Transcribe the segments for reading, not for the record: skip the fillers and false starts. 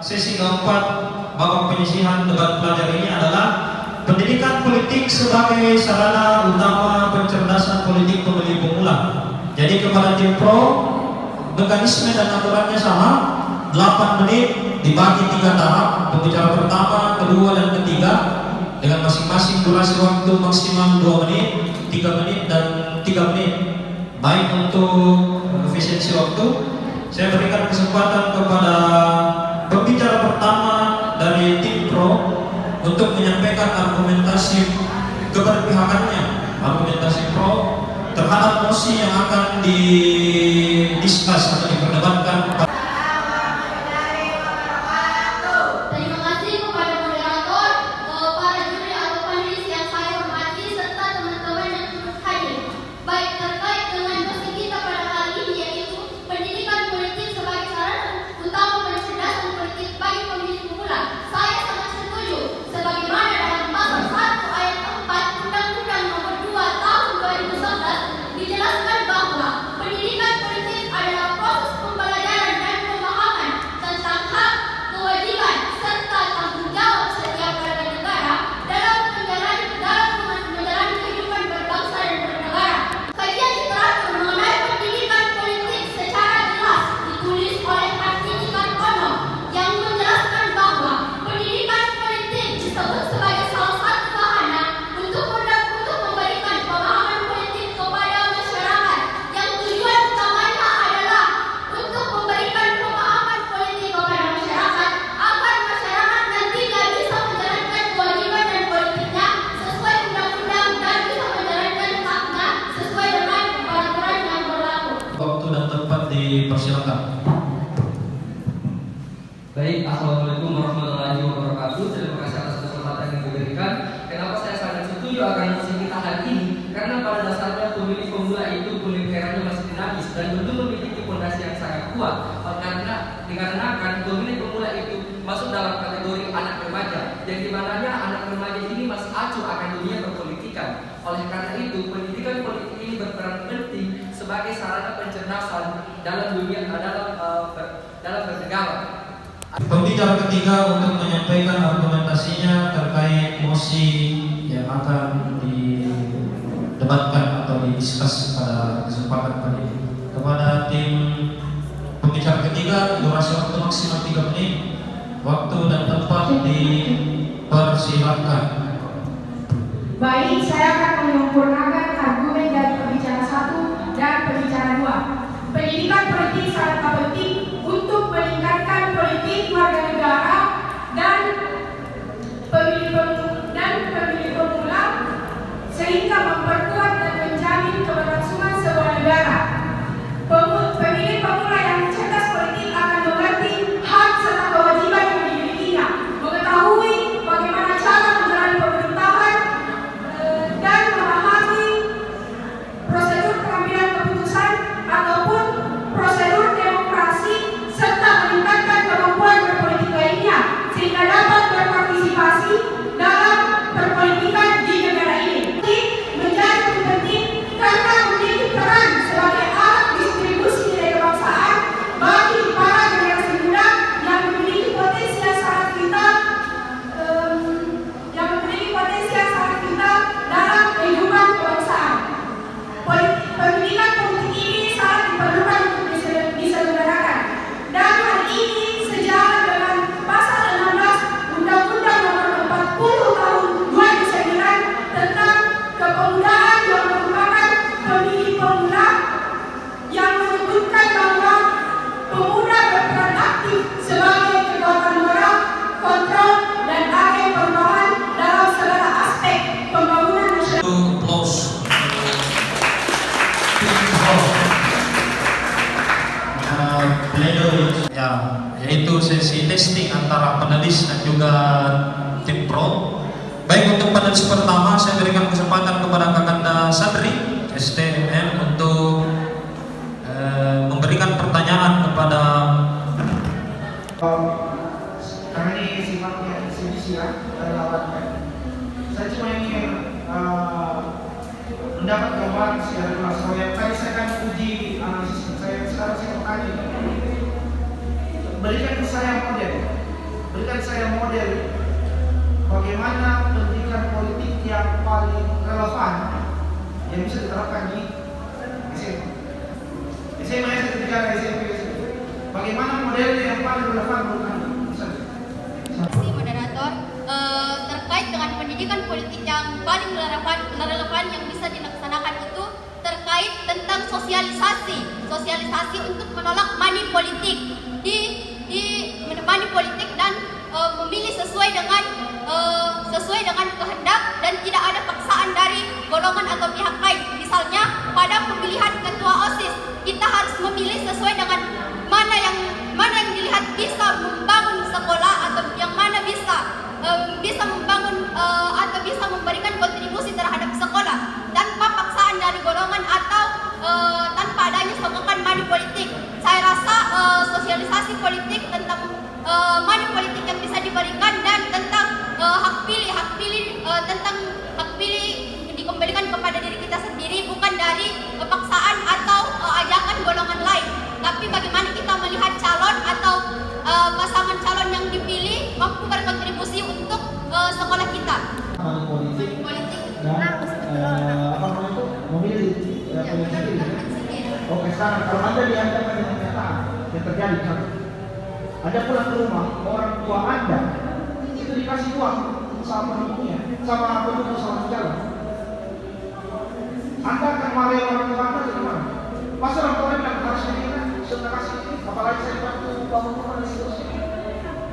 sesi keempat babak penyisihan debat pelajar ini adalah pendidikan politik sebagai sarana utama pencerdasan politik pemilih pemula. Jadi kepada tim pro, mekanisme dan aturannya sama, 8 menit dibagi 3 tahap, pembicara pertama, kedua, dan ketiga dengan masing-masing durasi waktu maksimal 2 menit, 3 menit, dan 3 menit. Baik untuk efisiensi waktu, saya berikan kesempatan kepada pembicara pertama dari tim pro untuk menyampaikan argumentasi keberpihakannya, argumentasi pro terhadap mosi yang akan didiskus atau diperdebatkan. Terima kasih kepada moderator, para juri atau panelis yang saya hormati, serta teman-teman yang turut hadir. Baik, terkait dengan mosi kita pada kali ini, yaitu pendidikan politik sebagai sarana utama pencerdasan politik bagi pemilih pemula. Saya sangat setuju, sebagaimana dalam pasal 1 ayat 4 Undang-Undang Nomor 2 Tahun 2011 dijelaskan bahwa pendidikan politik adalah proses pembelajaran dan pemahaman tentang hak, kewajiban, serta tanggung jawab setiap warga negara dalam menjalani kehidupan berbangsa dan bernegara. Kajian literatur mengenai pendidikan politik secara jelas ditulis oleh Kartini Kartono yang menjelaskan bahwa pendidikan politik disebut sebagai salah satu wahana untuk memberikan pemahaman politik kepada masyarakat, yang tujuan utamanya adalah untuk memberikan pemahaman politik kepada masyarakat agar masyarakat nantinya bisa menjalankan kewajiban dan politiknya sesuai undang-undang dan bisa menjalankan haknya sesuai dengan peraturan yang berlaku. Waktu dan tempat dipersilakan. Baik, assalamualaikum warahmatullahi wabarakatuh. Terima kasih atas kesempatan yang diberikan. Kenapa saya sangat setuju akan mosi kita hari ini? Karena pada dasarnya pemilih pemula itu pemikirannya masih dinamis dan belum memiliki fondasi yang sangat kuat. Dikarenakan pemilih pemula itu masuk dalam kategori anak remaja, yang dimananya anak remaja ini masih acuh akan dunia perpolitikan. Oleh karena itu, pendidikan politik ini berperan penting sebagai sarana pencerdasan dalam dunia dalam bernegara. Pembicara ketiga untuk menyampaikan argumentasinya terkait mosi yang akan didebatkan atau didiskus pada kesempatan kali ini. Kepada tim pembicara ketiga, durasi waktu maksimal 3 menit, waktu dan tempat dipersilakan. Baik, saya akan menyempurnakan argumen dari pembicara 1 dan pembicara 2. Pendidikan politik sangat penting untuk meningkatkan politik warga negara dan pemilih pemula sehingga memperkuat dan menjamin keberlangsungan sebuah negara. Pemilih pemula yang cerdas politik akan mengerti hak serta kewajiban yang dimilikinya, mengetahui bagaimana cara menjalani pemerintahan dan memahami prosedur pengambilan keputusan ataupun prosedur demokrasi serta meningkatkan kemampuan berpolitik lainnya sehingga dapat berpartisipasi dalam perpolitikan di negara ini. Menjadi lebih penting karena memiliki peran sebagai alat distribusi nilai kebangsaan bagi para generasi muda yang memiliki potensi yang sangat vital dalam kehidupan kebangsaan. Pendidikan politik ini sangat diperlukan untuk diselenggarakan, dan hal ini sejalan dengan pasal 16 Undang-Undang Nomor 40 Tahun 2009 tentang kepemudaan yang merupakan pemilih pemula, yang menyebutkan bahwa pemuda berperan aktif sebagai kekuatan moral, kontrol, dan agen perubahan dalam segala aspek pembangunan nasional. Ya, yaitu sesi testing antara panelis dan juga tim pro. Baik, untuk panelis pertama saya berikan kesempatan kepada Kakanda Sadri STM untuk memberikan pertanyaan kepada karena ini sifatnya eksibisi ya, lawannya. Saya cuma ingin mendapat gambaran secara jelas. Kalau yang tadi saya akan uji analisis, sekarang saya bertanya, berikan ke saya model berikan saya model bagaimana pendidikan politik yang paling relevan yang bisa diterapkan di SMA. SMA saya bicara SMP. Bagaimana modelnya yang paling relevan menurut Anda? Si moderator, terkait dengan pendidikan politik yang paling relevan yang bisa dilaksanakan itu terkait tentang sosialisasi untuk menolak money politik di money politik dan memilih sesuai dengan kehendak dan tidak ada paksaan dari golongan atau pihak lain. Misalnya pada pemilihan ketua OSIS kita harus memilih sesuai dengan mana yang dilihat bisa membangun sekolah atau yang mana bisa membangun atau bisa memberikan kontribusi terhadap sekolah tanpa paksaan dari golongan atau tanpa adanya sokongan money politik. Saya rasa sosialisasi politik tentang money politik yang bisa diberikan dan tentang hak pilih dikembalikan kepada diri kita sendiri, bukan dari paksaan atau ajakan golongan lain. Tapi bagaimana kita melihat calon atau pasangan calon yang dipilih mampu berkontribusi untuk sekolah kita. Money politik dan memilih pemimpin. Oke, sekarang kalau Anda dihadapkan dengan kenyataan yang terjadi, Anda pulang ke rumah, orang tua Anda itu dikasih uang sama ibunya, sama penduduk sama jalan. Anda akan marah orang tua Anda atau gimana? Masa orang tua bilang harus ini kan, sudah kasih ini, apalagi saya bantu bangun rumah dan seterusnya.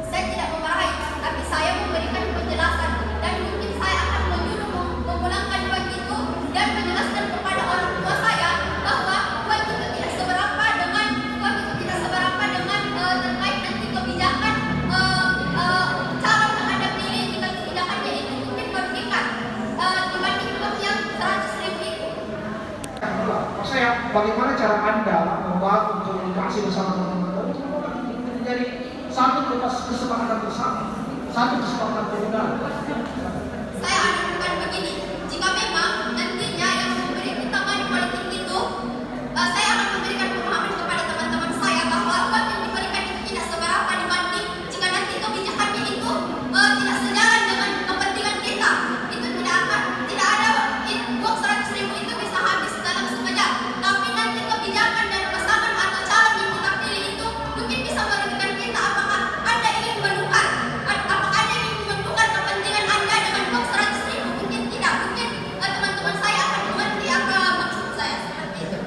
Saya tidak memarahi, tapi saya memberikan penjelasan dan mungkin saya akan menyuruh memulangkan uang itu dan menjelaskan kepada orang tua saya bahwa uang itu tidak seberapa dengan terkait nanti kebijakan calon yang Anda pilih, jika kebijakannya itu mungkin merugikan dibanding uang yang 100.000 itu. Maksudnya bagaimana cara Anda membangun komunikasi bersama teman-teman itu menjadi satu kesepakatan bersama, satu kesepakatan pemuda. Saya akan begini, jika memang nantinya yang memberi kita money politik itu, saya akan memberikan pemahaman kepada teman-teman saya bahwa uang yang diberikan itu tidak seberapa dibanding jika nanti kebijakannya itu tidak sejalan dengan kepentingan kita. Itu tidak ada uang 100.000 itu bisa habis dalam sekejap. Tapi nanti kebijakan dan pasangan atau calon yang kita pilih itu mungkin bisa merugikan kita. Apakah Anda ingin menukar? Apakah Anda ingin menukar kepentingan Anda dengan uang 100.000? Mungkin tidak. Mungkin teman-teman saya akan mengerti apa maksud saya seperti itu.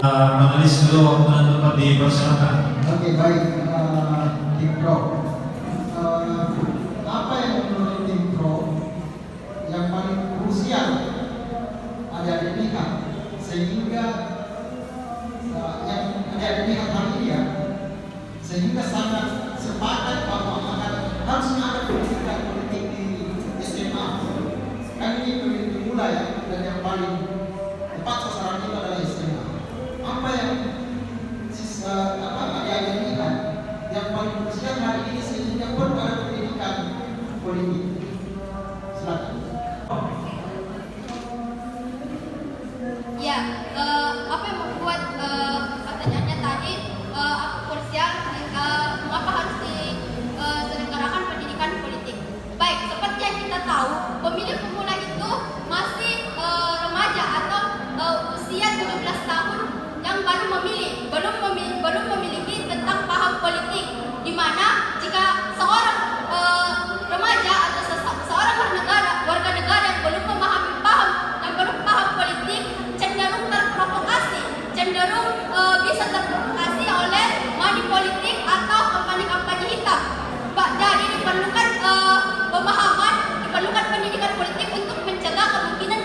Menulis dulu waktu tempat dipersilakan. Oke, baik, Tim Pro. Apa yang menurut Tim Pro yang paling krusial ada lihat sehingga yang ada lihat hal ini ya, sehingga sangat sepakat bahwa harusnya ada pendidikan politik di SMA. Kan ini pendidikan pemula ya, dan yang paling tepat sasaran itu adalah SMA. Apa yang ada lihat yang paling krusial hari ini sehingga perlu ada pendidikan politik. Silakan. Ya, apa yang membuat pertanyaannya tadi krusial, mengapa harus diselenggarakan pendidikan politik? Baik, seperti yang kita tahu, pemilih pemula itu masih remaja atau usia 17 tahun yang baru memilih, belum memiliki tentang paham politik, di mana jika seorang remaja atau seorang warga negara yang belum memahami dan belum paham politik cenderung bisa terprovokasi oleh money politik atau kampanye-kampanye hitam. Jadi diperlukan pemahaman, diperlukan pendidikan politik untuk mencegah kemungkinan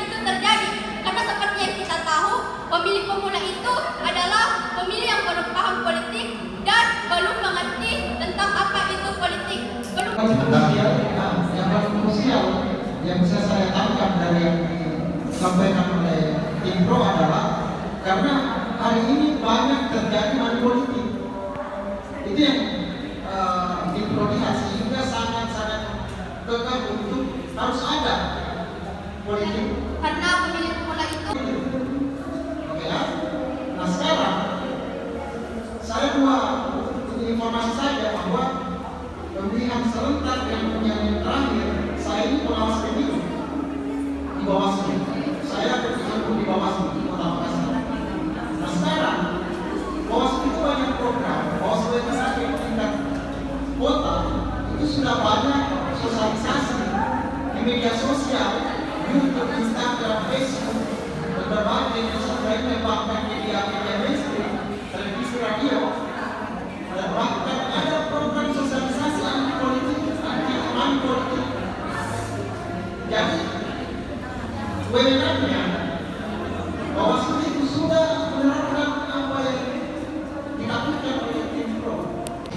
itu terjadi. Karena seperti yang kita tahu, pemilih pemula itu adalah pemilih yang belum paham politik dan belum mengerti tentang apa itu politik. Yang paling krusial yang bisa saya tangkap dari yang disampaikan oleh Tim Pro adalah karena hari ini banyak terjadi money politik. Itu yang Tim Pro lihat sehingga sangat-sangat kekeh untuk harus ada politik. Karena pemilih pemula itu. Oke ya. Nah sekarang saya buat informasi saja bahwa sudah banyak sosialisasi di media sosial, YouTube, Instagram, Facebook, dan berbagai sosial lainnya, bahkan media mainstream, televisi, radio, dan bahkan ada program sosialisasi anti politik. Jadi wewenangnya Bawaslu itu sudah menerapkan apa yang dilakukan oleh tim pro.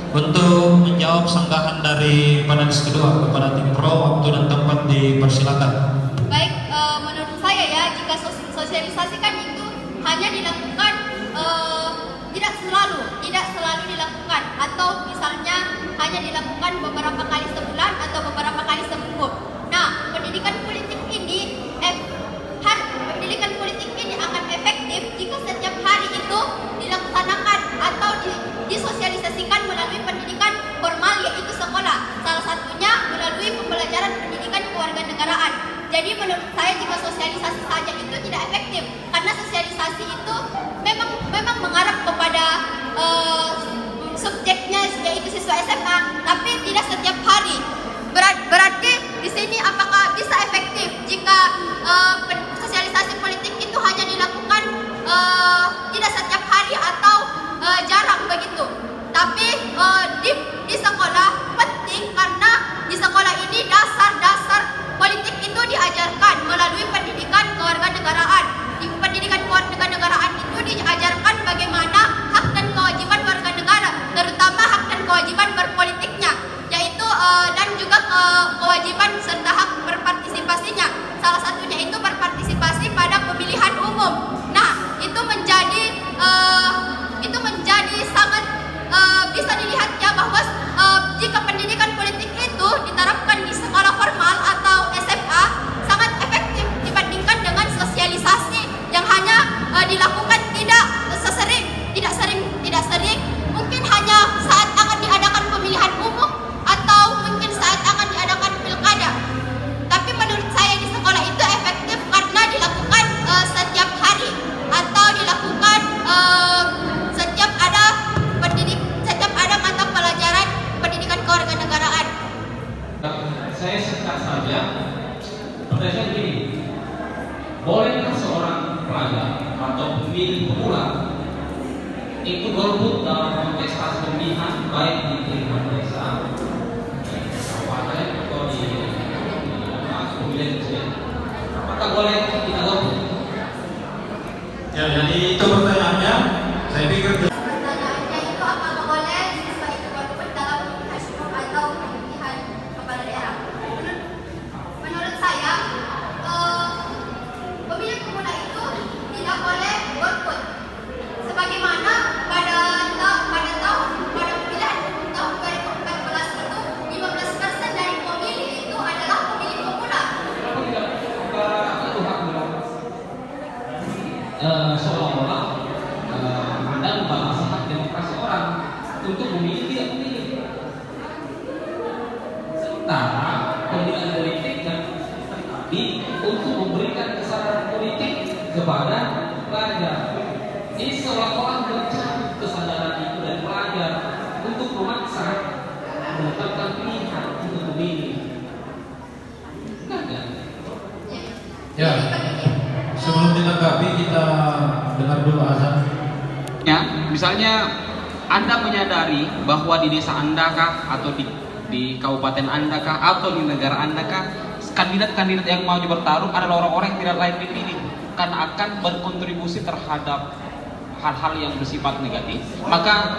Untuk menjawab sanggahan dari panelis kedua kepada tim pro, waktu dan tempat dipersilakan. Baik, menurut saya ya, jika sosialisasi kan itu hanya dilakukan tidak selalu dilakukan, atau misalnya hanya dilakukan beberapa kali sebulan atau beberapa kali seminggu. Nah, pendidikan politik ini akan efektif jika setiap hari itu dilaksanakan atau disosialisasikan melalui pendidikan formal, yaitu sekolah. Salah satunya melalui pembelajaran pendidikan kewarganegaraan. Jadi menurut saya jika sosialisasi saja itu tidak efektif, karena sosialisasi itu memang mengarah kepada subjeknya, yaitu siswa SMA, tapi tidak setiap hari. Berarti di sini apakah bisa efektif jika sosialisasi politik itu hanya dilakukan tidak setiap hari atau jarang begitu? Tapi di sekolah penting, karena di sekolah ini dasar-dasar politik itu diajarkan melalui pendidikan kewarganegaraan. Di pendidikan kewarganegaraan itu diajarkan bagaimana hak dan kewajiban warga negara, terutama hak dan kewajiban berpolitiknya, yaitu dan juga kewajiban serta hak berpartisipasinya. Salah satunya itu berpartisipasi pada pemilihan umum. Nah, itu menjadi sangat bisa dilihat ya, bahwa jika pendidikan politik itu diterapkan di sekolah formal atau SMA sangat efektif dibandingkan dengan sosialisasi yang hanya dilakukan tidak sering, mungkin hanya saat akan diadakan pemilihan umum atau mungkin saat akan diadakan pilkada. Tapi menurut saya di sekolah itu efektif karena dilakukan setiap hari atau dilakukan setiap ada mata pelajaran pendidikan kewarganegaraan. Saya singkat saja. Pertanyaan ini, bolehkah seorang pelajar atau pemilih pemula itu golput dalam kontestasi pemilihan, baik di tingkat desa, kabupaten atau di pemilihan presiden? Apakah boleh kita golput? Ya, jadi itu pertanyaannya. Saya pikir Pertanyaannya itu apakah boleh siswa itu golput dalam pemilihan umum atau pemilihan kepala daerah? Menurut saya, pemilih pemula itu tidak boleh golput. Sebagaimana pada pemilihan tahun 2014 itu 15% dari pemilih itu adalah pemilih pemula. Kenapa tidak itu hak seolah-olah Anda membatasi hak demokrasi orang untuk memilih tidak memilih. Sementara pemilihan politik yang tadi untuk memberikan kesadaran politik kepada pelajar. Ini seolah-olah mencari kesadaran itu dari pelajar untuk memaksa menetapkan pilihan untuk memilih. Enggak. ya, sebelum ditanggapi kita dengar dulu azan. Ya, misalnya Anda menyadari bahwa di desa Anda kah, atau di kabupaten Anda kah, atau di negara Anda kah, kandidat-kandidat yang maju bertarung adalah orang-orang yang tidak layak dipilih karena akan berkontribusi terhadap hal-hal yang bersifat negatif, maka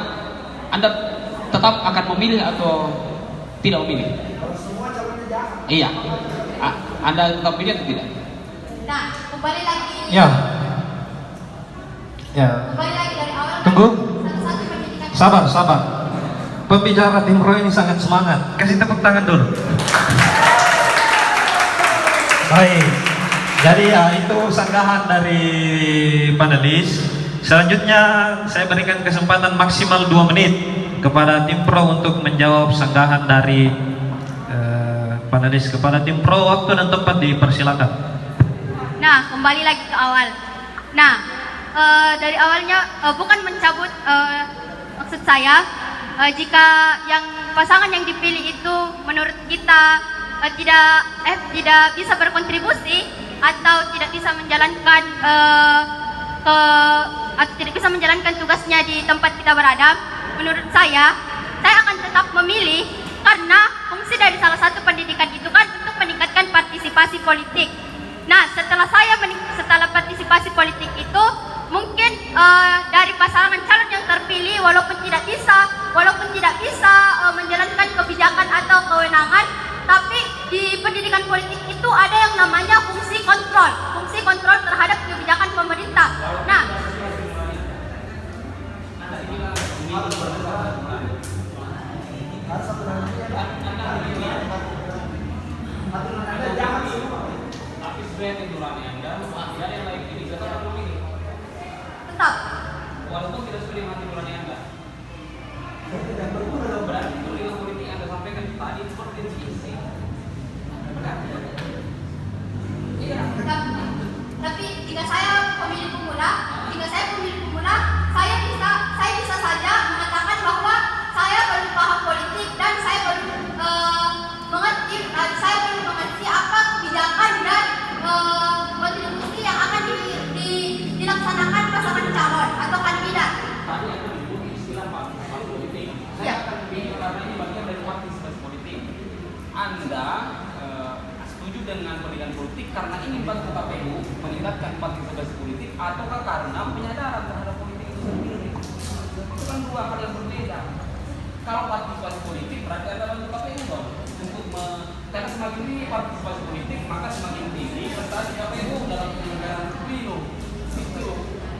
Anda tetap akan memilih atau tidak memilih? Iya, Anda tetap memilih atau tidak? Nah, kembali lagi. Ya. Kembali lagi dari awal. Tunggu. Satu-satu pendidikan. Sabar. Pembicara tim pro ini sangat semangat. Kasih tepuk tangan dulu. Baik. Jadi ya, itu sanggahan dari panelis. Selanjutnya saya berikan kesempatan maksimal 2 menit kepada tim pro untuk menjawab sanggahan dari panelis. Kepada tim pro, waktu dan tempat dipersilakan. Nah, kembali lagi ke awal. Nah, dari awalnya bukan mencabut maksud saya jika yang pasangan yang dipilih itu menurut kita tidak bisa berkontribusi atau tidak bisa menjalankan tugasnya di tempat kita berada, menurut saya akan tetap memilih karena fungsi dari salah satu pendidikan itu kan untuk meningkatkan partisipasi politik. Nah, setelah partisipasi politik itu mungkin dari pasangan calon yang terpilih walaupun tidak bisa menjalankan kebijakan atau kewenangan, tapi di pendidikan politik itu ada yang namanya fungsi kontrol terhadap kebijakan pemerintah. Nah, tapi sebenarnya nurani Anda tidak ada yang lain ini tetap memilih. tetap Walaupun tidak sesuai dengan hati nurani Anda. Berarti tulisan politik yang Anda sampaikan tadi seperti isi. Benar? Iya. tapi jika saya pemilih pemula, saya bisa saja mengatakan bahwa saya belum paham politik dan saya belum mengerti apa kebijakan dan kontribusi yang akan dilaksanakan pasangan calon atau kandidat. Tadi Anda menyebut istilah partisipasi politik. Saya akan pilih karena ini bagian dari partisipasi politik. Anda setuju dengan pendidikan politik karena ingin bantu KPU meningkatkan partisipasi politik ataukah karena penyadaran terhadap politik itu sendiri? Itu kan dua hal yang berbeda. Kalau partisipasi politik berarti Anda bantu KPU dong karena semakin tinggi partisipasi politik maka semakin tinggi prestasi KPU dalam penyelenggaraan pemilu. Itu.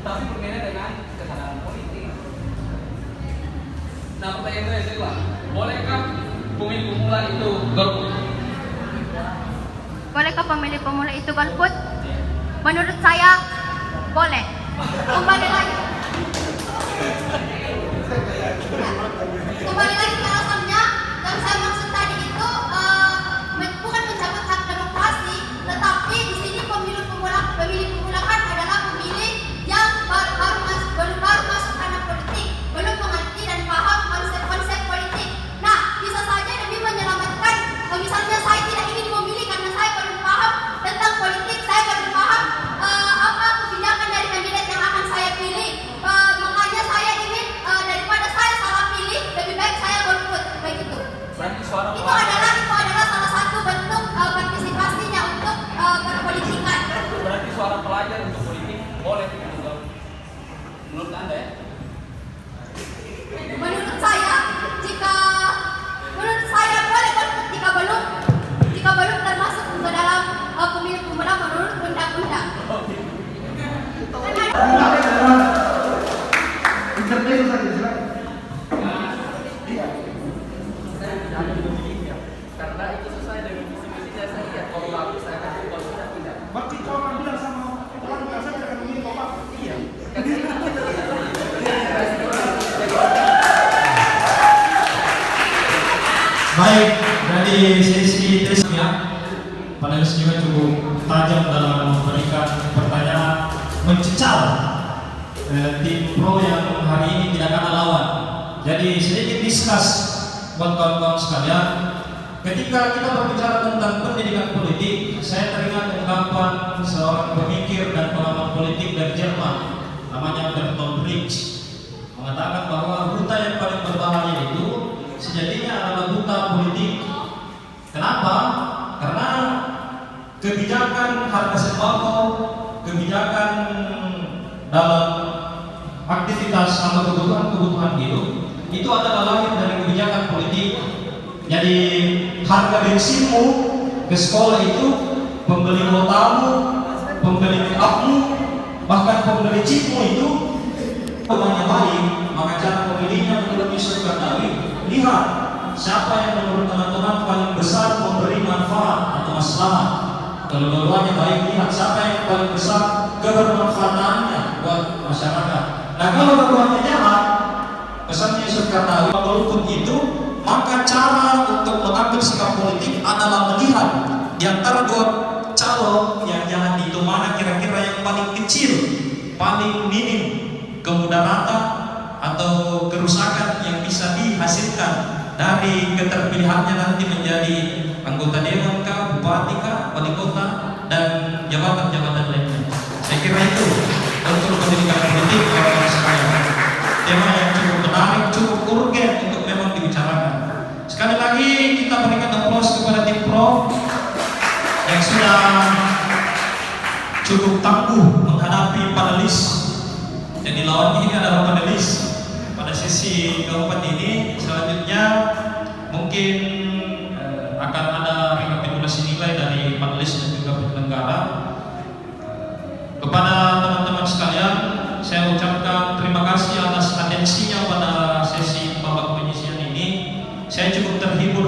Tapi berbeda dengan kesadaran politik. Nah, pertanyaan saya adalah, bolehkah pemilih pemula itu golput? Bolehkah pemilih pemula itu golput? Menurut saya boleh. Kembali lagi ke alasannya yang saya maksud tadi itu bukan mencabut hak demokrasi, tetapi di sini pemilih pemula kan adalah pemilih yang baru masuk ranah politik, belum mengerti dan paham konsep politik. Nah, bisa saja demi menyelamatkan, misalnya saya tidak ingin memilih karena saya belum paham tentang politik, saya belum paham apa kebijakan dari kandidat yang akan saya pilih. Makanya saya ingin daripada saya salah pilih, lebih baik saya golput, begitu. Berarti suara Itu adalah salah satu bentuk partisipasinya untuk berpolitikan. Berarti suara pelajar untuk politik boleh juga. Menurut Anda ya? Menurut saya boleh golput jika belum termasuk ke dalam pemilih pemula menurut undang-undang. Intermezzo saja silakan. Karena itu sesuai dengan visi-misi saya lihat kalau bagus saya akan kalau tidak. Berarti kau akan bilang sama orang biasa tidak akan memilih Bapak. Iya. Karena itu kita Baik, dari sesi tes ya, panelis juga cukup tajam dalam memberikan pertanyaan mencecal tim pro yang hari ini tidak kalah lawan. Jadi sedikit diskus buat kawan-kawan sekalian. Ketika kita berbicara tentang pendidikan politik, saya teringat ungkapan seorang pemikir dan pengamat politik dari Jerman, namanya Bertolt Brecht, mengatakan bahwa buta yang paling berbahaya itu sejatinya adalah buta politik. Kenapa? Karena kebijakan harga sembako, kebijakan dalam aktivitas atau kebutuhan hidup itu adalah lahir dari kebijakan politik. Jadi harga bensinmu ke sekolah itu, pembeli kuotamu, pembeli make upmu, bahkan pembeli chipmu itu uangnya baik, maka cara pemilihnya menurut Yusuf Kardawi, lihat siapa yang menurut teman-teman paling besar memberi manfaat atau maslahat. Kalau dua-duanya baik, lihat siapa yang paling besar kebermanfaatannya buat masyarakat. Nah, kalau dua-duanya jahat, pesannya Yusuf Kardawi, golput itu, maka cara untuk mengambil sikap politik adalah melihat di antara dua calon yang jahat itu mana kira-kira yang paling kecil, paling minim kemudaratan, atau kerusakan yang bisa dihasilkan dari keterpilihannya nanti menjadi anggota dewan kah, bupati kah, wali kota, dan jabatan-jabatan lainnya. Saya kira itu untuk pendidikan politik orang sekalian. Tema yang cukup menarik, cukup urgen untuk memang dibicarakan. Sekali lagi kita berikan aplaus kepada tim Pro yang sudah cukup tangguh menghadapi panelis. Jadi lawannya ini adalah panelis pada sesi keempat ini. Selanjutnya mungkin akan ada rekapitulasi nilai dari panelis dan juga penyelenggara. Kepada teman-teman sekalian, saya ucapkan terima kasih atas atensinya pada sesi babak penyisian ini. Saya cukup terhibur